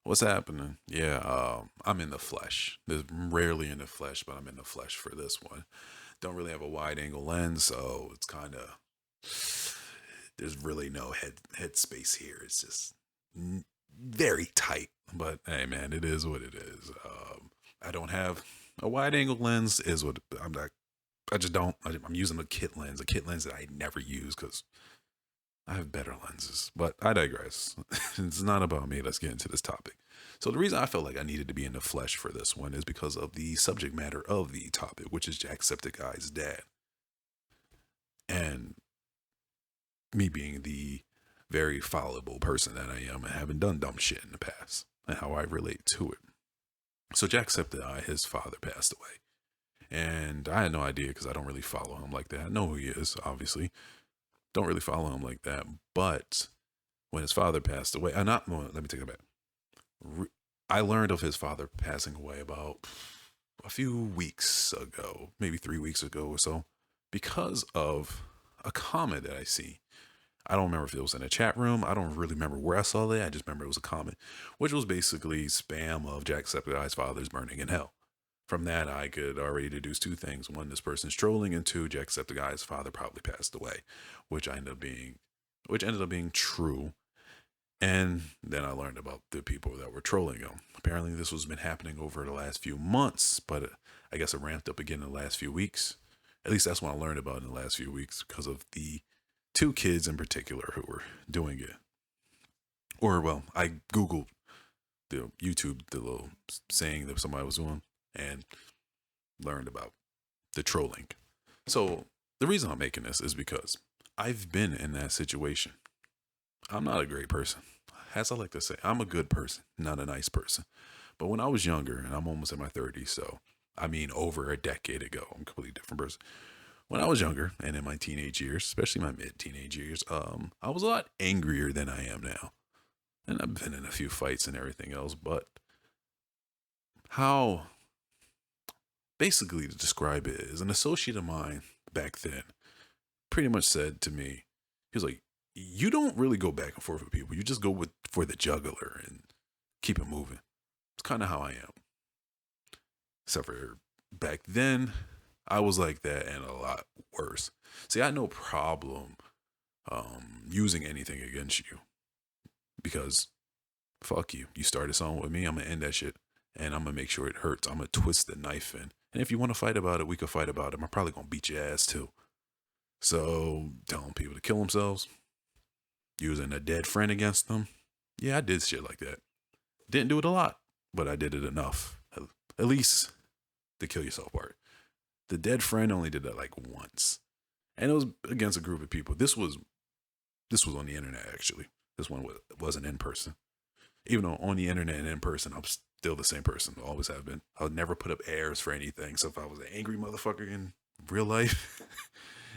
What's happening? Yeah, I'm in the flesh. There's rarely in the flesh, but I'm in the flesh for this one. Don't really have a wide angle lens, so it's kind of there's really no head space here. It's just very tight. But hey, man, it is what it is. I don't have a wide angle lens. Is what I'm not. I just don't. I'm using a kit lens that I never use because I have better lenses, but I digress. It's not about me. Let's get into this topic. So, the reason I felt like I needed to be in the flesh for this one is because of the subject matter of the topic, which is Jacksepticeye's dad. And me being the very fallible person that I am and having done dumb shit in the past and how I relate to it. So, Jacksepticeye, his father passed away. And I had no idea because I don't really follow him like that. I know who he is, obviously. Don't really follow him like that. But when his father passed away, not well, let me take it back. I learned of his father passing away about a few weeks ago, maybe 3 weeks ago or so, because of a comment that I see. I don't remember if it was in a chat room. I don't really remember where I saw that. I just remember it was a comment, which was basically spam of Jacksepticeye's father's burning in hell. From that, I could already deduce two things: one, this person's trolling, and two, Jacksepticeye's father probably passed away, which which ended up being true. And then I learned about the people that were trolling him. Apparently, this has been happening over the last few months, but I guess it ramped up again in the last few weeks. At least that's what I learned about in the last few weeks because of the two kids in particular who were doing it. Or, well, I Googled the YouTube, the little saying that somebody was doing, and learned about the trolling. So, the reason I'm making this is because I've been in that situation. I'm not a great person. As I like to say, I'm a good person, not a nice person. But when I was younger, and I'm almost in my 30s, so I mean over a decade ago, I'm a completely different person. When I was younger and in my teenage years, especially my mid teenage years, I was a lot angrier than I am now. And I've been in a few fights and everything else, but how basically to describe it is an associate of mine back then pretty much said to me, he was like, you don't really go back and forth with people. You just go with for the juggler and keep it moving. It's kind of how I am. Except for back then, I was like that and a lot worse. See, I had no problem using anything against you because fuck you. You started something with me, I'm gonna end that shit and I'm gonna make sure it hurts. I'm gonna twist the knife in. And if you want to fight about it, we could fight about it. I'm probably gonna beat your ass too. So telling people to kill themselves, using a dead friend against them. Yeah, I did shit like that. Didn't do it a lot, but I did it enough. At least the kill yourself part. The dead friend only did that like once. And it was against a group of people. This was on the internet actually. This one wasn't in person. Even though on the internet and in person, I'm still the same person. Always have been. I'll never put up airs for anything. So if I was an angry motherfucker in real life,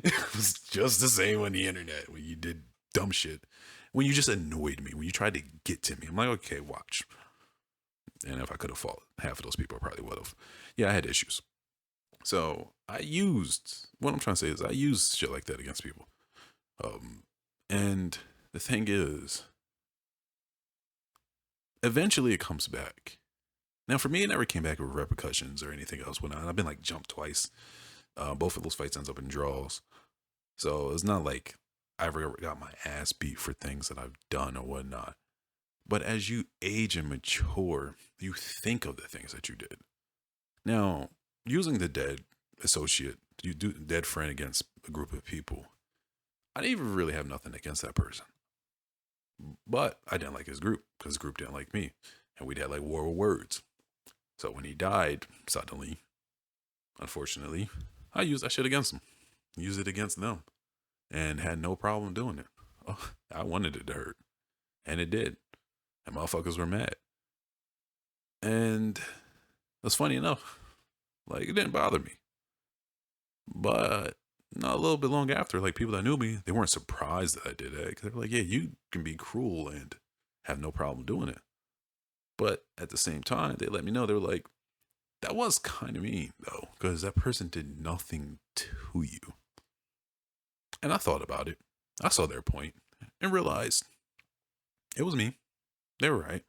it was just the same on the internet when you did dumb shit. When you just annoyed me, when you tried to get to me, I'm like, okay, watch. And if I could have fought half of those people, I probably would have. Yeah, I had issues. So what I'm trying to say is I used shit like that against people. And the thing is, eventually it comes back. Now, for me, it never came back with repercussions or anything else. When I've been like jumped twice. Both of those fights ends up in draws. So it's not like I ever got my ass beat for things that I've done or whatnot. But as you age and mature, you think of the things that you did. Now, using the dead associate, you do dead friend against a group of people. I didn't even really have nothing against that person, but I didn't like his group because his group didn't like me, and we'd had like war of words. So when he died suddenly, unfortunately, I used that shit against him, used it against them, and had no problem doing it. Oh, I wanted it to hurt, and it did, and motherfuckers were mad. And it was funny enough, like it didn't bother me. But not a little bit long after, like people that knew me, they weren't surprised that I did that because they were like, "Yeah, you can be cruel and have no problem doing it." But at the same time, they let me know they were like, "That was kind of mean though, because that person did nothing to you." And I thought about it. I saw their point and realized it was me. They were right.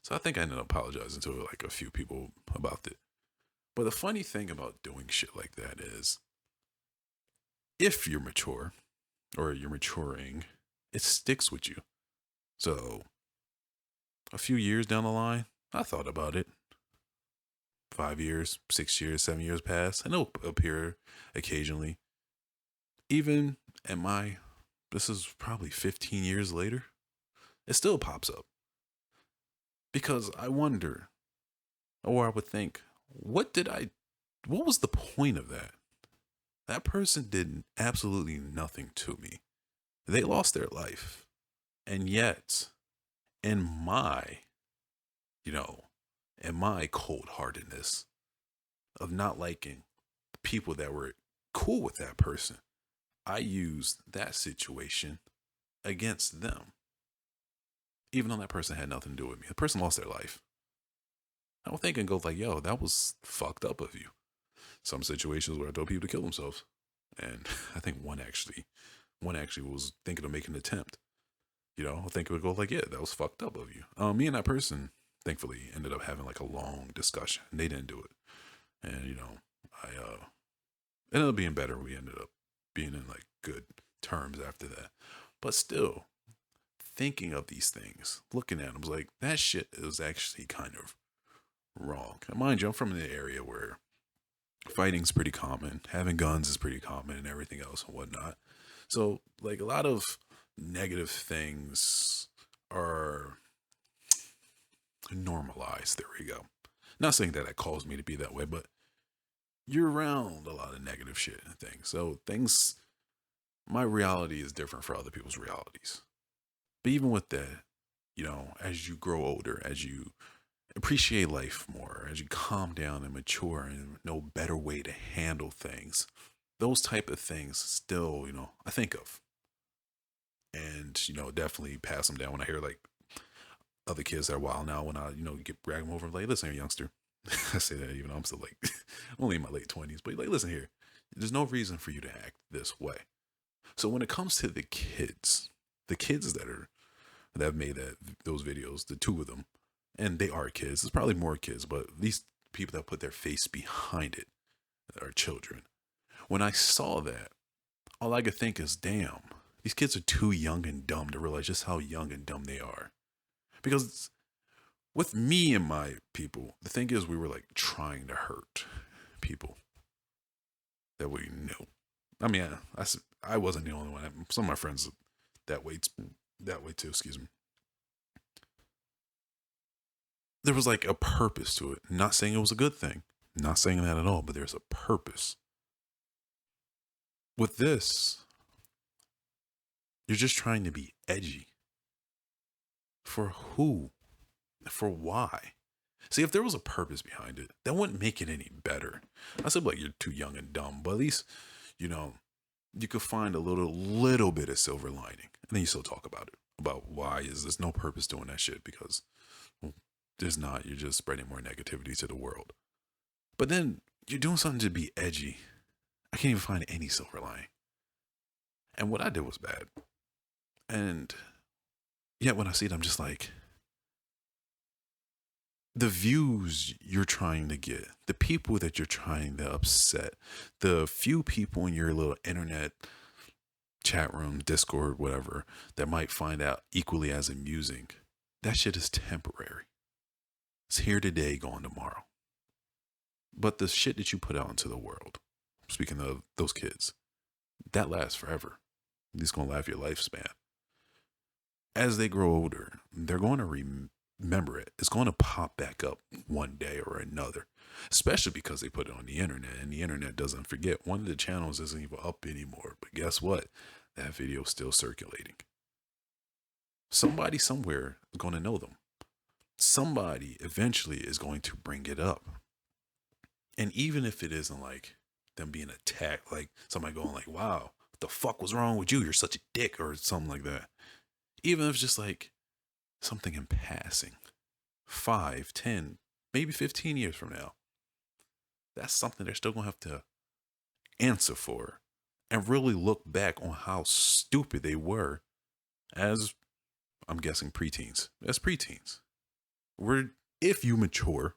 So I think I ended up apologizing to like a few people about it. But the funny thing about doing shit like that is if you're mature or you're maturing, it sticks with you. So a few years down the line, I thought about it. 5 years, 6 years, 7 years pass, and it'll appear occasionally. Even at my, this is probably 15 years later, it still pops up. Because I wonder, or I would think, what was the point of that? That person did absolutely nothing to me. They lost their life. And yet, in my, you know, in my cold heartedness of not liking people that were cool with that person, I used that situation against them. Even though that person had nothing to do with me. The person lost their life. I would think and go like, yo, that was fucked up of you. Some situations where I told people to kill themselves. And I think one actually was thinking of making an attempt. I think it would go like, yeah, that was fucked up of you. Me and that person, thankfully, ended up having like a long discussion. They didn't do it. And, I it ended up being better. We ended up being in like good terms after that. But still, thinking of these things, looking at them, was like, that shit is actually kind of wrong. And mind you, I'm from an area where fighting's pretty common, having guns is pretty common, and everything else and whatnot. So, like, a lot of negative things are normalized. There we go. Not saying that that caused me to be that way, but you're around a lot of negative shit and things. So, my reality is different for other people's realities. But even with that, as you grow older, as you appreciate life more, as you calm down and mature and know better way to handle things, those type of things still, I think of. And, definitely pass them down when I hear like other kids that are wild now, when I, drag them over and like, listen here, youngster. I say that even though I'm still like, only in my late 20s, but like, listen here, there's no reason for you to act this way. So when it comes to the kids that have made those videos, the two of them, and they are kids. There's probably more kids, but these people that put their face behind it are children. When I saw that, all I could think is, damn, these kids are too young and dumb to realize just how young and dumb they are. Because with me and my people, the thing is, we were like trying to hurt people that we knew. I mean, I wasn't the only one. Some of my friends that way too. Excuse me. There was like a purpose to it. Not saying it was a good thing. Not saying that at all, but there's a purpose. With this, you're just trying to be edgy. For who? For why? See, if there was a purpose behind it, that wouldn't make it any better. I said, like, you're too young and dumb, but at least, you could find a little bit of silver lining. And then you still talk about it. About why is there's no purpose doing that shit, because there's not. You're just spreading more negativity to the world. But then you're doing something to be edgy. I can't even find any silver lining. And what I did was bad. And yet when I see it, I'm just like, the views you're trying to get, the people that you're trying to upset, the few people in your little internet chat room, Discord, whatever, that might find out equally as amusing, that shit is temporary. It's here today, gone tomorrow. But the shit that you put out into the world, speaking of those kids, that lasts forever. It's going to last your lifespan. As they grow older, they're going to remember it. It's going to pop back up one day or another, especially because they put it on the internet, and the internet doesn't forget. One of the channels isn't even up anymore, but guess what? That video is still circulating. Somebody somewhere is going to know them. Somebody eventually is going to bring it up. And even if it isn't like them being attacked, like somebody going like, wow, what the fuck was wrong with you? You're such a dick, or something like that. Even if it's just like something in passing, 5, 10, maybe 15 years from now, that's something they're still going to have to answer for and really look back on how stupid they were as, I'm guessing, preteens. As preteens. If you mature,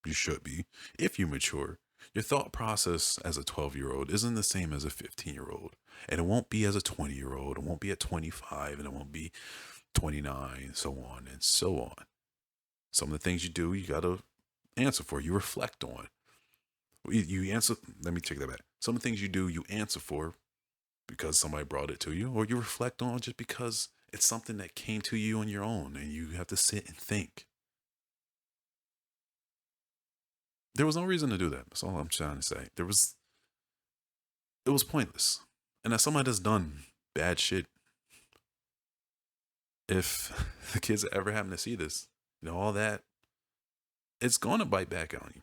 you should be. If you mature, your thought process as a 12-year-old isn't the same as a 15-year-old. And it won't be as a 20-year-old. It won't be at 25, and it won't be 29, so on and so on. Some of the things you do, you got to answer for. You reflect on. You answer. Let me take that back. Some of the things you do, you answer for because somebody brought it to you, or you reflect on just because it's something that came to you on your own and you have to sit and think. There was no reason to do that. That's all I'm trying to say. It was pointless. And as somebody that's done bad shit, if the kids ever happen to see this, all that, it's going to bite back on you.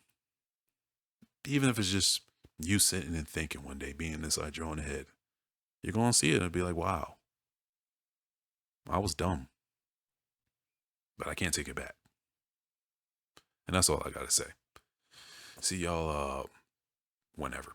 Even if it's just you sitting and thinking one day, being inside your own head, you're going to see it and be like, wow, I was dumb, but I can't take it back. And that's all I got to say. See y'all whenever.